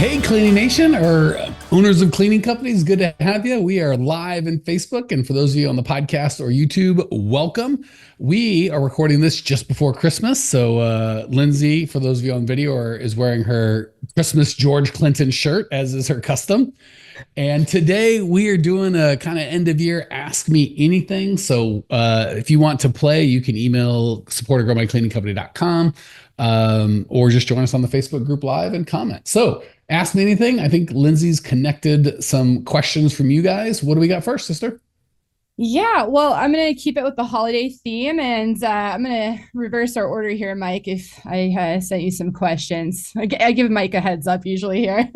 Hey, Cleaning Nation or owners of cleaning companies, good to have you. We are live in Facebook. And for those of you on the podcast or YouTube, welcome. We are recording this just before Christmas. So Lindsay, for those of you on video, is wearing her Christmas George Clinton shirt, as is her custom. And today we are doing a kind of end of year Ask Me Anything. So if you want to play, you can email support@growmycleaningcompany.com or just join us on the Facebook group live and comment. So Ask Me Anything. I think Lindsay's connected some questions from you guys. What do we got first, sister? Yeah, well, I'm going to keep it with the holiday theme and I'm going to reverse our order here, Mike, if I sent you some questions. I give Mike a heads up usually here.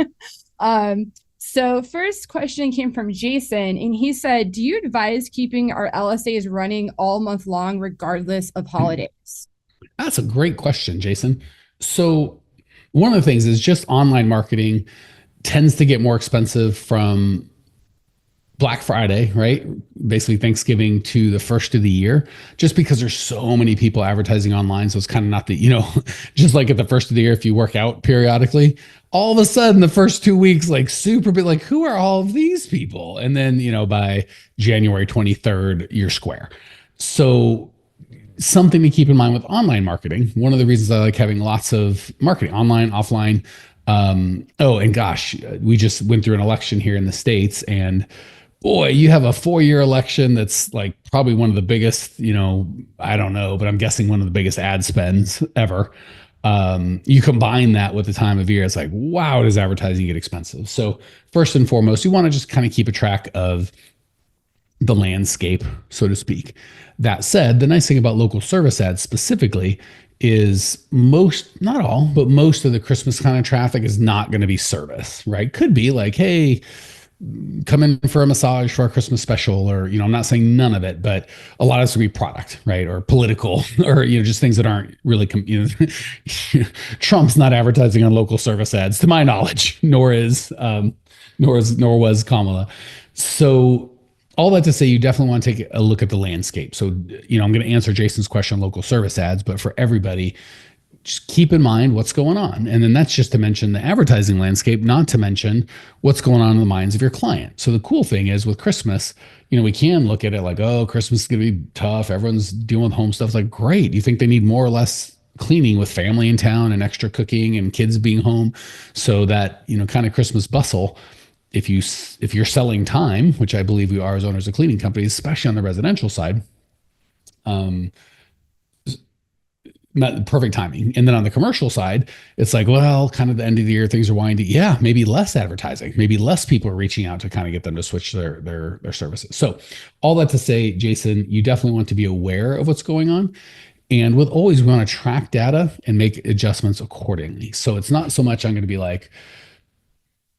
So first question came from Jason, and he said, do you advise keeping our LSAs running all month long, regardless of holidays? That's a great question, Jason. So one of the things is just online marketing tends to get more expensive from Black Friday, right? Basically Thanksgiving to the first of the year, just because there's so many people advertising online. So it's kind of not the, just like at the first of the year, if you work out periodically, all of a sudden the first 2 weeks, like super big, like who are all of these people? And then, by January 23rd, you're square. So something to keep in mind with online marketing. One of the reasons I like having lots of marketing, online, offline. And gosh, we just went through an election here in the States, and boy, you have a 4-year election that's like probably one of the biggest, I don't know, but I'm guessing one of the biggest ad spends ever. You combine that with the time of year, it's like, wow, does advertising get expensive? So first and foremost, you want to just kind of keep a track of the landscape, so to speak. That said, the nice thing about local service ads specifically is most, not all, but most of the Christmas kind of traffic is not going to be service, right? Could be like, hey, come in for a massage for our Christmas special, or, I'm not saying none of it, but a lot of this would be product, right? Or political, or, just things that aren't really, Trump's not advertising on local service ads to my knowledge, nor was Kamala. So all that to say, you definitely want to take a look at the landscape. So, I'm going to answer Jason's question on local service ads, but for everybody, just keep in mind what's going on. And then that's just to mention the advertising landscape, not to mention what's going on in the minds of your client. So the cool thing is with Christmas, we can look at it like, oh, Christmas is going to be tough. Everyone's dealing with home stuff. It's like, great. You think they need more or less cleaning with family in town and extra cooking and kids being home? So that, kind of Christmas bustle, if you're selling time, which I believe we are as owners of cleaning companies, especially on the residential side, not perfect timing. And then on the commercial side, it's like, well, kind of the end of the year, things are winding. Yeah, maybe less advertising, maybe less people are reaching out to kind of get them to switch their services. So all that to say, Jason, you definitely want to be aware of what's going on. And with always, we want to track data and make adjustments accordingly. So it's not so much I'm going to be like,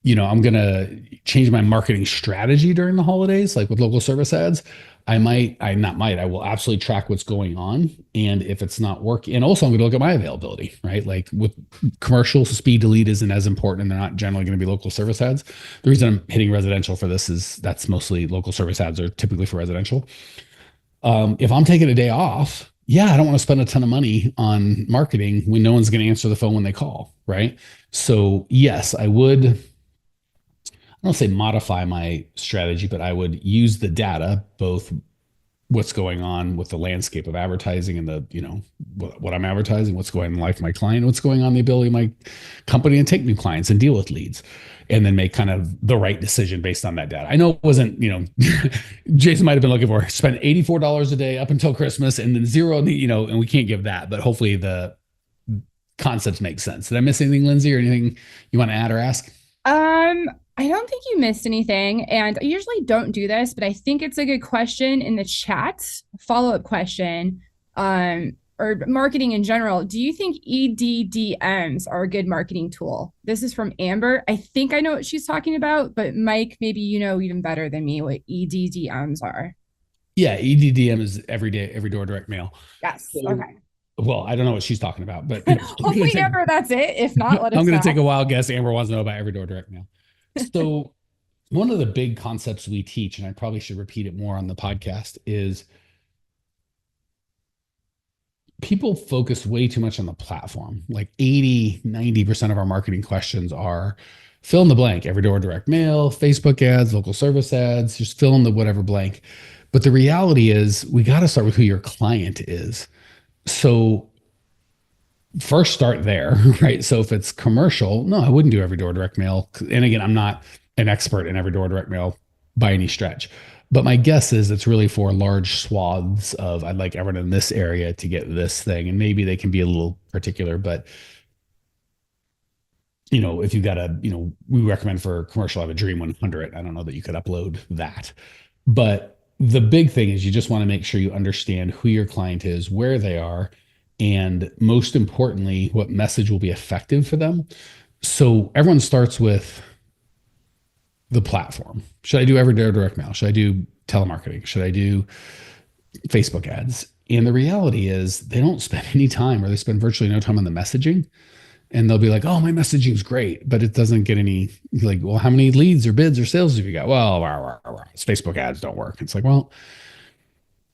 I'm going to change my marketing strategy during the holidays, like with local service ads. I will absolutely track what's going on. And if it's not working, and also I'm going to look at my availability, right? Like with commercials, speed to lead isn't as important, and they're not generally going to be local service ads. The reason I'm hitting residential for this is that's mostly local service ads are typically for residential. If I'm taking a day off, yeah, I don't want to spend a ton of money on marketing when no one's going to answer the phone when they call, right? So yes, I would, I don't say modify my strategy, but I would use the data, both what's going on with the landscape of advertising and what I'm advertising, what's going on in the life of my client, what's going on in the ability of my company to take new clients and deal with leads, and then make kind of the right decision based on that data. I know it wasn't, Jason might have been looking for spend $84 a day up until Christmas and then zero, and we can't give that, but hopefully the concepts make sense. Did I miss anything, Lindsay, or anything you want to add or ask? I don't think you missed anything, and I usually don't do this, but I think it's a good question in the chat. Follow-up question, or marketing in general. Do you think EDDMs are a good marketing tool? This is from Amber. I think I know what she's talking about, but Mike, maybe you know even better than me what EDDMs are. Yeah, EDDM is every day, every door direct mail. Yes. So, Okay. well, I don't know what she's talking about, but Hopefully, Amber, that's it. If not, let I'm us going to know. take a wild guess. Amber wants to know about every door direct mail. So one of the big concepts we teach, and I probably should repeat it more on the podcast, is people focus way too much on the platform. Like 80, 90% of our marketing questions are fill in the blank, every door direct mail, Facebook ads, local service ads, just fill in the whatever blank. But the reality is we got to start with who your client is. So first start there, right? So if it's commercial, no, I wouldn't do every door direct mail. And again, I'm not an expert in every door direct mail by any stretch. But my guess is it's really for large swaths of I'd like everyone in this area to get this thing. And maybe they can be a little particular, but if you got we recommend for commercial, I have a Dream 100. I don't know that you could upload that. But the big thing is you just want to make sure you understand who your client is, where they are, and most importantly, what message will be effective for them. So everyone starts with the platform. Should I do every door direct mail? Should I do telemarketing? Should I do Facebook ads? And the reality is they don't spend any time, or they spend virtually no time on the messaging. And they'll be like, oh, my messaging is great, but it doesn't get any, like, well, how many leads or bids or sales have you got? Well, it's Facebook ads don't work. It's like, well,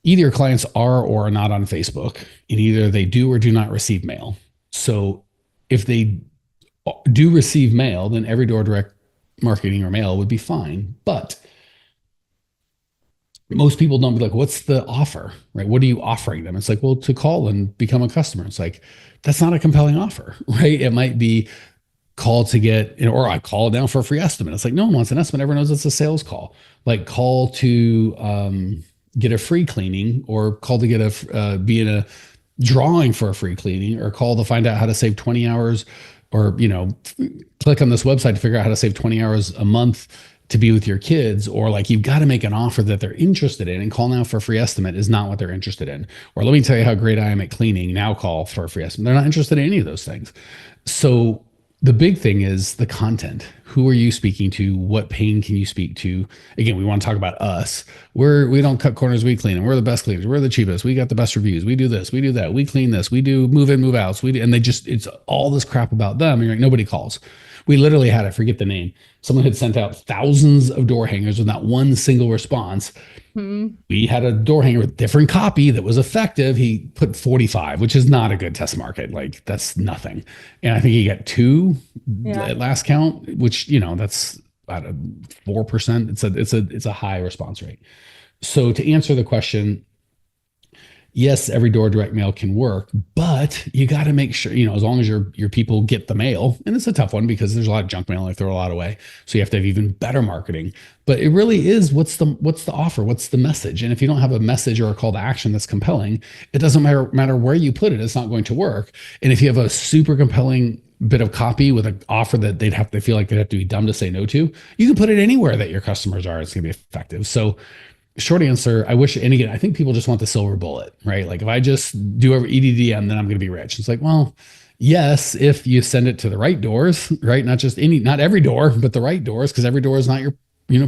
either your clients are or are not on Facebook, and either they do or do not receive mail. So if they do receive mail, then every door direct marketing or mail would be fine. But most people don't be like, what's the offer, right? What are you offering them? It's like, well, to call and become a customer. It's like, that's not a compelling offer, right? It might be call to get, or I call down for a free estimate. It's like, no one wants an estimate. Everyone knows it's a sales call. Like call to get a free cleaning, or call to get be in a drawing for a free cleaning, or call to find out how to save 20 hours, or, click on this website to figure out how to save 20 hours a month to be with your kids. Or like, you've got to make an offer that they're interested in, and call now for a free estimate is not what they're interested in. Or let me tell you how great I am at cleaning, now call for a free estimate. They're not interested in any of those things. So the big thing is the content. Who are you speaking to? What pain can you speak to? Again, we want to talk about us. We don't cut corners, we clean them. We're the best cleaners. We're the cheapest. We got the best reviews. We do this, we do that. We clean this. We do move in, move outs. And it's all this crap about them. And you're like, nobody calls. We literally had, I forget the name. Someone had sent out thousands of door hangers with not one single response. We had a door hanger with different copy that was effective. He put 45, which is not a good test market. Like, that's nothing. And I think he got 2 at last count, which, that's about 4%. It's a high response rate. So to answer the question, yes, every door direct mail can work, but you got to make sure, as long as your people get the mail. And it's a tough one because there's a lot of junk mail, and they throw a lot away. So you have to have even better marketing. But it really is, what's the offer? What's the message? And if you don't have a message or a call to action that's compelling, it doesn't matter where you put it, it's not going to work. And if you have a super compelling bit of copy with an offer that they feel like they'd have to be dumb to say no to, you can put it anywhere that your customers are. It's going to be effective. So short answer, I wish, and again, I think people just want the silver bullet, right? Like, if I just do every EDDM, then I'm going to be rich. It's like, well, yes, if you send it to the right doors, right? Not every door, but the right doors, because every door is not your,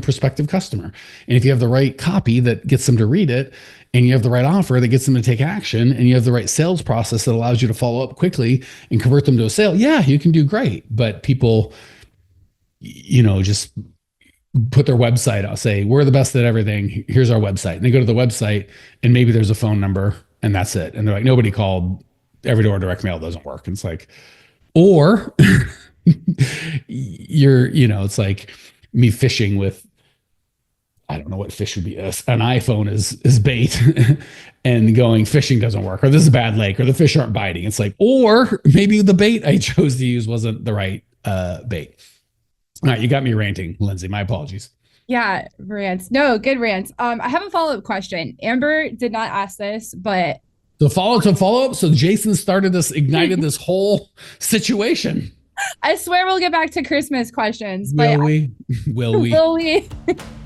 prospective customer. And if you have the right copy that gets them to read it, and you have the right offer that gets them to take action, and you have the right sales process that allows you to follow up quickly and convert them to a sale, yeah, you can do great. But people, just put their website out, say, we're the best at everything, here's our website. And they go to the website, and maybe there's a phone number, and that's it. And they're like, nobody called, every door direct mail doesn't work. And it's like, or it's like me fishing with, I don't know what fish would be. An iPhone is bait and going, fishing doesn't work, or this is a bad lake, or the fish aren't biting. It's like, or maybe the bait I chose to use wasn't the right bait. All right, you got me ranting, Lindsay. My apologies. Yeah, rants. No, good rants. I have a follow-up question. Amber did not ask this, but follow up. So Jason ignited this whole situation. I swear we'll get back to Christmas questions. Will we? Will we?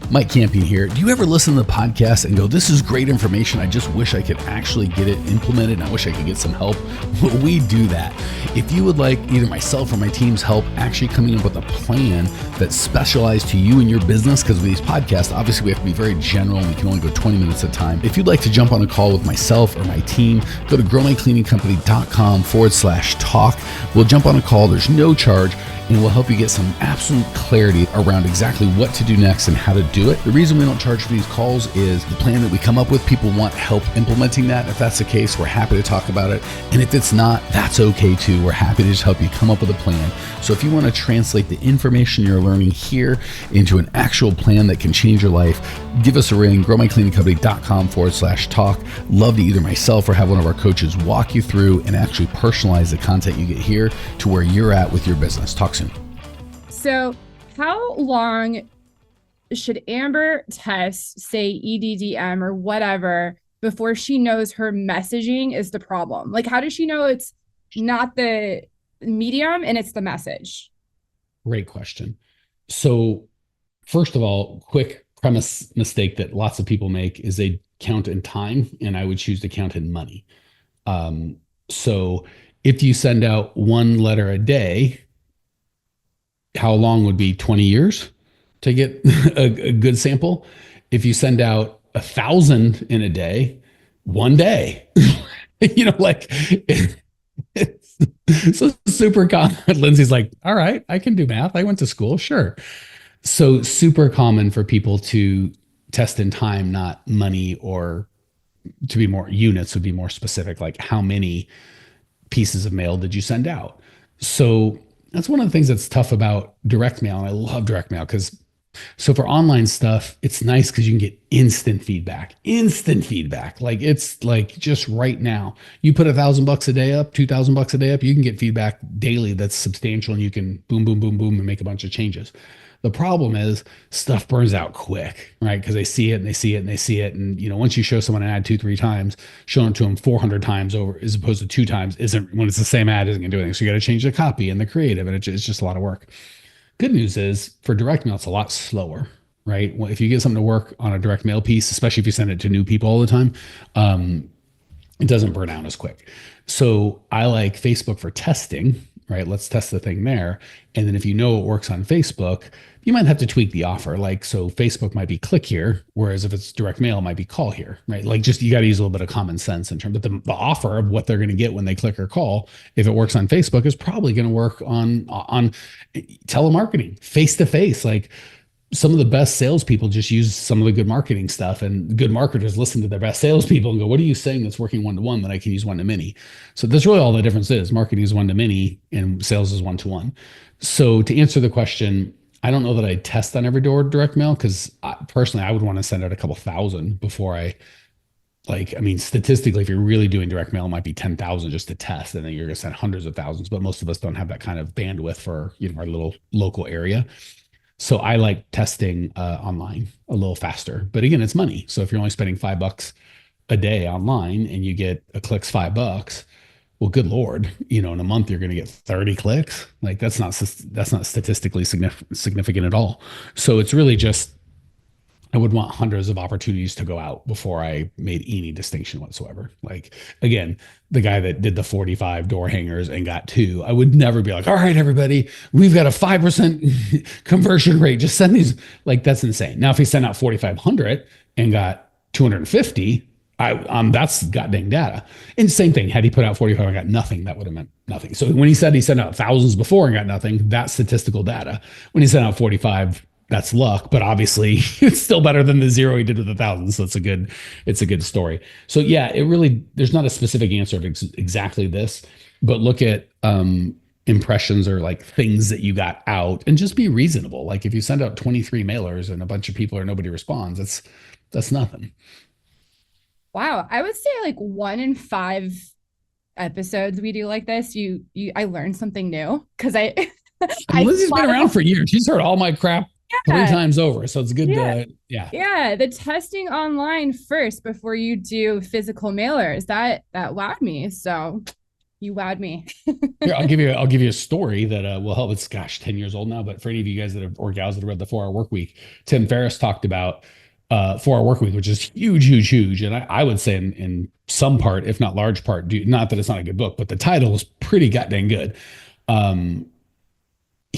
Mike Campion here. Do you ever listen to the podcast and go, this is great information, I just wish I could actually get it implemented, and I wish I could get some help? Well, we do that. If you would like either myself or my team's help actually coming up with a plan that's specialized to you and your business, because with these podcasts, obviously we have to be very general and we can only go 20 minutes at a time. If you'd like to jump on a call with myself or my team, go to growmycleaningcompany.com/talk. We'll jump on a call. There's no charge. and we'll help you get some absolute clarity around exactly what to do next and how to do it. The reason we don't charge for these calls is the plan that we come up with, people want help implementing that. If that's the case, we're happy to talk about it. And if it's not, that's okay too. We're happy to just help you come up with a plan. So if you want to translate the information you're learning here into an actual plan that can change your life, give us a ring, growmycleaningcompany.com/talk. Love to either myself or have one of our coaches walk you through and actually personalize the content you get here to where you're at with your business. Talk soon. So how long should Amber test, say EDDM or whatever, before she knows her messaging is the problem? Like, how does she know it's not the medium and it's the message? Great question. So first of all, quick premise mistake that lots of people make is they count in time, and I would choose to count in money. So if you send out one letter a day, how long would be 20 years to get a good sample? If you send out 1,000 in a day, one day, like it's so super common. Lindsay's like, all right, I can do math. I went to school. Sure. So super common for people to test in time, not money, or to be more units would be more specific, like how many pieces of mail did you send out? So that's one of the things that's tough about direct mail. And I love direct mail because so for online stuff, it's nice because you can get instant feedback. Like it's like just right now, you put $1,000 a day up, $2,000 a day up, you can get feedback daily that's substantial, and you can boom, boom, boom, boom, and make a bunch of changes. The problem is stuff burns out quick, right? Because they see it and they see it and they see it. And, once you show someone an ad 2-3 times, showing it to them 400 times over as opposed to 2 times isn't, when it's the same ad, isn't going to do anything. So you got to change the copy and the creative, and it's just a lot of work. Good news is for direct mail, it's a lot slower, right? Well, if you get something to work on a direct mail piece, especially if you send it to new people all the time, it doesn't burn out as quick. So I like Facebook for testing, right? Let's test the thing there. And then if it works on Facebook, you might have to tweak the offer. Like, so Facebook might be click here, whereas if it's direct mail, it might be call here, right? Like just, you got to use a little bit of common sense in terms of the offer of what they're going to get when they click or call. If it works on Facebook, is probably going to work on telemarketing, face-to-face. Like some of the best salespeople just use some of the good marketing stuff, and good marketers listen to their best salespeople and go, what are you saying that's working one-to-one that I can use one-to-many? So that's really all the difference is. Marketing is one-to-many and sales is one-to-one. So to answer the question, I don't know that I'd test on every door direct mail, because personally, I would want to send out a couple thousand before statistically, if you're really doing direct mail, it might be 10,000 just to test, and then you're going to send hundreds of thousands. But most of us don't have that kind of bandwidth for our little local area. So I like testing online a little faster. But again, it's money. So if you're only spending $5 a day online and you get a click's $5, well, good Lord, in a month you're going to get 30 clicks. Like that's not statistically significant at all. So it's really just, I would want hundreds of opportunities to go out before I made any distinction whatsoever. Like, again, the guy that did the 45 door hangers and got 2, I would never be like, all right, everybody, we've got a 5% conversion rate. Just send these. Like, that's insane. Now, if he sent out 4,500 and got 250, that's goddamn data. And same thing, had he put out 45 and got nothing, that would have meant nothing. So when he said he sent out thousands before and got nothing, that's statistical data. When he sent out 45, that's luck, but obviously it's still better than the 0 he did with 1,000. So it's a good story. So yeah, there's not a specific answer of exactly this, but look at impressions or like things that you got out and just be reasonable. Like if you send out 23 mailers and a bunch of people or nobody responds, that's nothing. Wow. I would say like 1 in 5 episodes we do like this, I learned something new because Lizzie's been around for years. She's heard all my crap 3 times over. So it's good. Yeah. The testing online first before you do physical mailers, that wowed me. So you wowed me. Here, I'll give you a story that will help. It's 10 years old now, but for any of you guys or gals that have read the 4-Hour Workweek, Tim Ferriss talked about 4-Hour Workweek, which is huge. And I would say in some part, if not large part, not that it's not a good book, but the title is pretty goddamn good.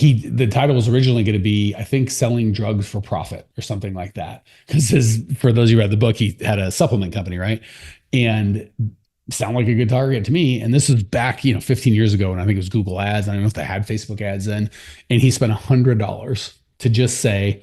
The title was originally going to be, I think, Selling Drugs for Profit or something like that. Because for those who read the book, he had a supplement company, right? And sound like a good target to me. And this was back, 15 years ago. And I think it was Google ads. I don't know if they had Facebook ads then. And he spent $100 to just say,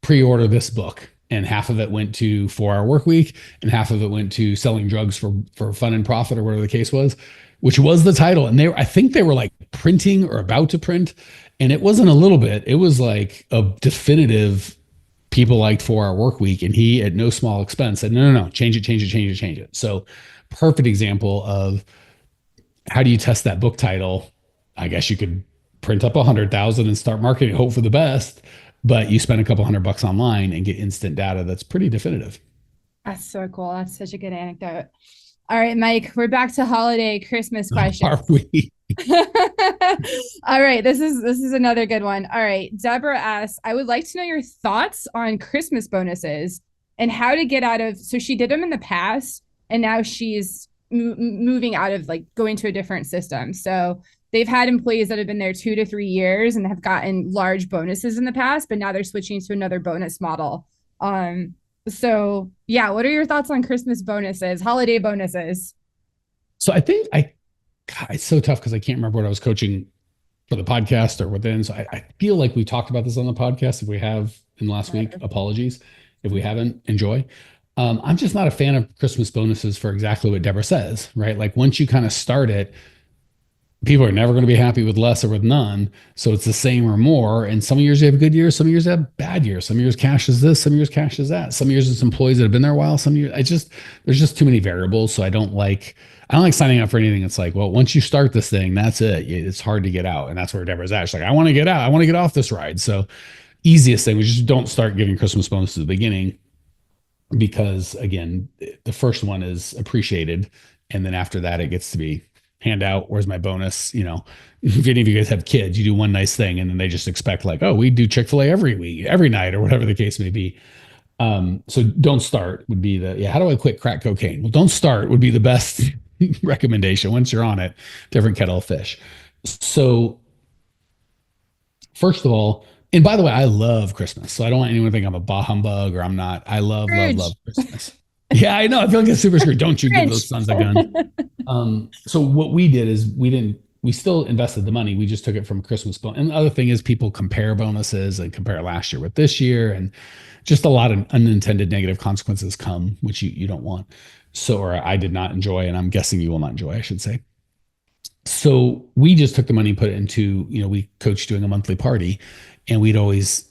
pre-order this book. And half of it went to 4 Hour Work Week and half of it went to selling drugs for fun and profit, or whatever the case was, which was the title. And I think they were like printing or about to print. And it wasn't a little bit, it was like a definitive, people liked 4 Hour Work Week. And he, at no small expense, said, no, no, no, change it, change it, change it, change it. So perfect example of how do you test that book title? I guess you could print up 100,000 and start marketing, hope for the best, but you spend a couple $100 online and get instant data that's pretty definitive. That's so cool. That's such a good anecdote. All right, Mike, we're back to holiday Christmas questions. Are we? All right, this is another good one. All right, Deborah asks, I would like to know your thoughts on Christmas bonuses and how to get out of. So she did them in the past, and now she's moving out of, like, going to a different system. So they've had employees that have been there 2 to 3 years and have gotten large bonuses in the past, but now they're switching to another bonus model. So yeah, what are your thoughts on Christmas bonuses, holiday bonuses? So I think God, it's so tough because I can't remember what I was coaching for the podcast or within. So I feel like we talked about this on the podcast. If we have in the last week, apologies. If we haven't, enjoy. I'm just not a fan of Christmas bonuses for exactly what Deborah says, right? Like once you kind of start it, people are never going to be happy with less or with none. So it's the same or more. And some years you have good years, some years you have bad years. Some years cash is this, some years cash is that. Some years it's employees that have been there a while. Some years there's just too many variables. So I don't like signing up for anything. It's like, well, once you start this thing, that's it. It's hard to get out. And that's where Deborah's at. She's like, I want to get out. I want to get off this ride. So easiest thing, we just don't start giving Christmas bonuses at the beginning, because again, the first one is appreciated. And then after that, it gets to be hand out. Where's my bonus? If any of you guys have kids, you do one nice thing and then they just expect like, oh, we do Chick-fil-A every week, every night, or whatever the case may be. So don't start would be how do I quit crack cocaine? Well, don't start would be the best recommendation. Once you're on it, different kettle of fish. So first of all, and by the way, I love Christmas. So I don't want anyone to think I'm a bah humbug or I'm not. I love, love, love Christmas. Yeah, I know. I feel like a super screwed. Don't you give those sons a gun. So what we did is we still invested the money. We just took it from Christmas bonus. And the other thing is people compare bonuses and compare last year with this year. And just a lot of unintended negative consequences come, which you don't want. So, or I did not enjoy, and I'm guessing you will not enjoy, I should say. So we just took the money and put it into, we coach doing a monthly party. And we'd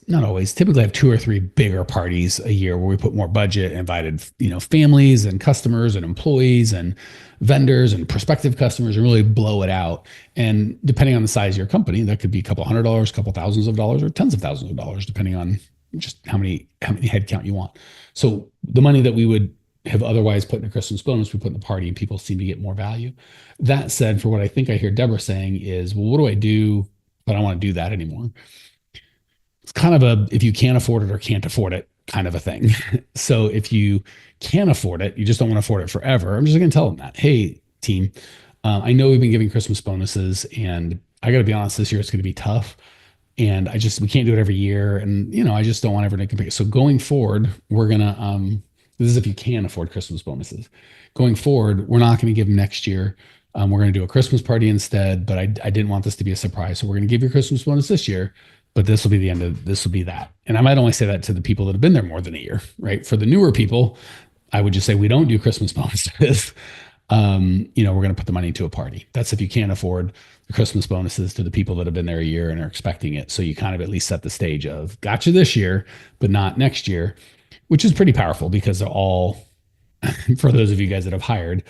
not always, typically have 2 or 3 bigger parties a year where we put more budget, invited, families and customers and employees and vendors and prospective customers, and really blow it out. And depending on the size of your company, that could be a couple $100, a couple thousands of dollars, or tens of thousands of dollars, depending on just how many head count you want. So the money that we would have otherwise put in a Christmas bonus, we put in the party, and people seem to get more value. That said, for what I think I hear Deborah saying is, well, what do I do? But I don't want to do that anymore. It's kind of if you can't afford it or can't afford it kind of a thing. So if you can afford it, you just don't want to afford it forever. I'm just going to tell them that, hey, team, I know we've been giving Christmas bonuses, and I got to be honest, this year it's going to be tough. And we can't do it every year. And, I just don't want everyone to compare. So going forward, we're going to, this is if you can afford Christmas bonuses. Going forward, we're not going to give them next year. We're going to do a Christmas party instead, but I didn't want this to be a surprise. So we're going to give you a Christmas bonus this year, but this will be the end of this will be that. And I might only say that to the people that have been there more than a year, right? For the newer people, I would just say we don't do Christmas bonuses. We're going to put the money into a party. That's if you can't afford the Christmas bonuses to the people that have been there a year and are expecting it. So you kind of at least set the stage of got you this year, but not next year, which is pretty powerful because they're all, for those of you guys that have hired,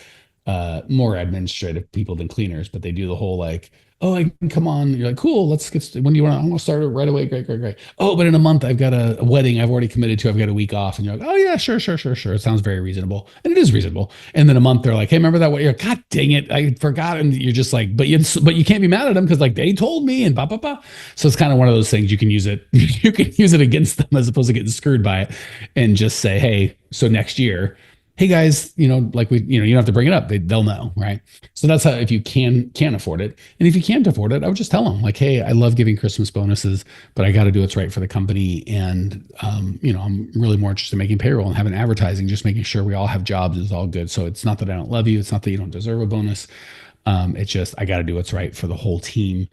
more administrative people than cleaners, but they do the whole like, oh, I can come on. You're like, cool, let's get, when do you want to, I want to start it right away. Great, great, great. Oh, but in a month, I've got a wedding I've already committed to. I've got a week off. And you're like, oh yeah, sure. It sounds very reasonable. And it is reasonable. And then a month, they're like, hey, remember that? What you're like, God dang it. I forgot. And you're just like, but you can't be mad at them because like they told me and blah, blah, blah. So it's kind of one of those things you can use it. You can use it against them as opposed to getting screwed by it and just say, hey, so next year, hey guys, like you don't have to bring it up. They'll know, right? So that's how, if you can afford it. And if you can't afford it, I would just tell them like, hey, I love giving Christmas bonuses, but I got to do what's right for the company. And, I'm really more interested in making payroll and having advertising, just making sure we all have jobs is all good. So it's not that I don't love you. It's not that you don't deserve a bonus. It's just, I got to do what's right for the whole team.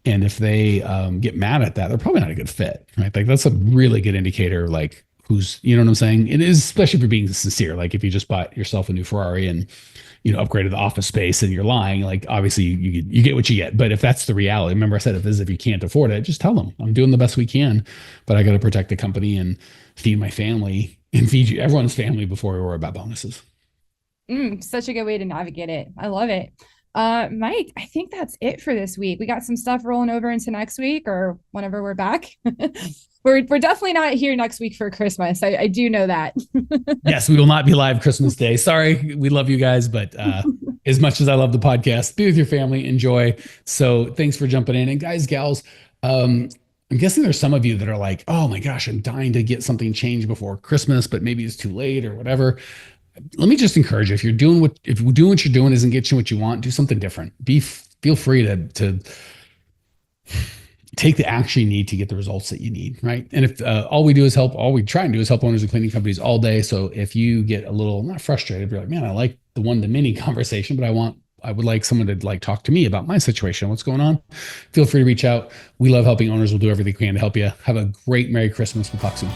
And if they get mad at that, they're probably not a good fit, right? Like that's a really good indicator, like who's, you know what I'm saying? It is, especially if you're being sincere. Like if you just bought yourself a new Ferrari and, upgraded the office space and you're lying, like obviously you get what you get. But if that's the reality, remember I said, if you can't afford it, just tell them I'm doing the best we can, but I got to protect the company and feed my family and feed everyone's family before we worry about bonuses. Such a good way to navigate it. I love it. Mike, I think that's it for this week. We got some stuff rolling over into next week or whenever we're back. We're definitely not here next week for Christmas. I do know that. Yes, we will not be live Christmas Day. Sorry, we love you guys, but as much as I love the podcast, be with your family, enjoy. So thanks for jumping in. And guys, gals, I'm guessing there's some of you that are like, oh my gosh, I'm dying to get something changed before Christmas, but maybe it's too late or whatever. Let me just encourage you, if you're doing what you're doing isn't getting what you want, do something different. Feel free to take the action you need to get the results that you need, right? And if all we try and do is help owners of cleaning companies all day. So if you get a little, not frustrated, you're like, man, I like the one-to-many conversation, but I would like someone to like talk to me about my situation, what's going on. Feel free to reach out. We love helping owners. We'll do everything we can to help you. Have a great Merry Christmas. We'll talk soon.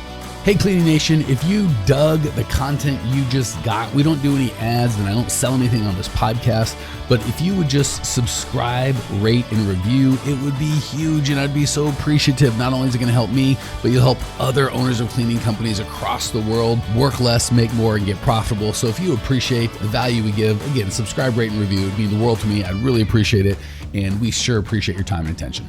Hey, Cleaning Nation, if you dug the content you just got, we don't do any ads and I don't sell anything on this podcast, but if you would just subscribe, rate, and review, it would be huge and I'd be so appreciative. Not only is it going to help me, but you'll help other owners of cleaning companies across the world work less, make more, and get profitable. So if you appreciate the value we give, again, subscribe, rate, and review. It would mean the world to me. I'd really appreciate it. And we sure appreciate your time and attention.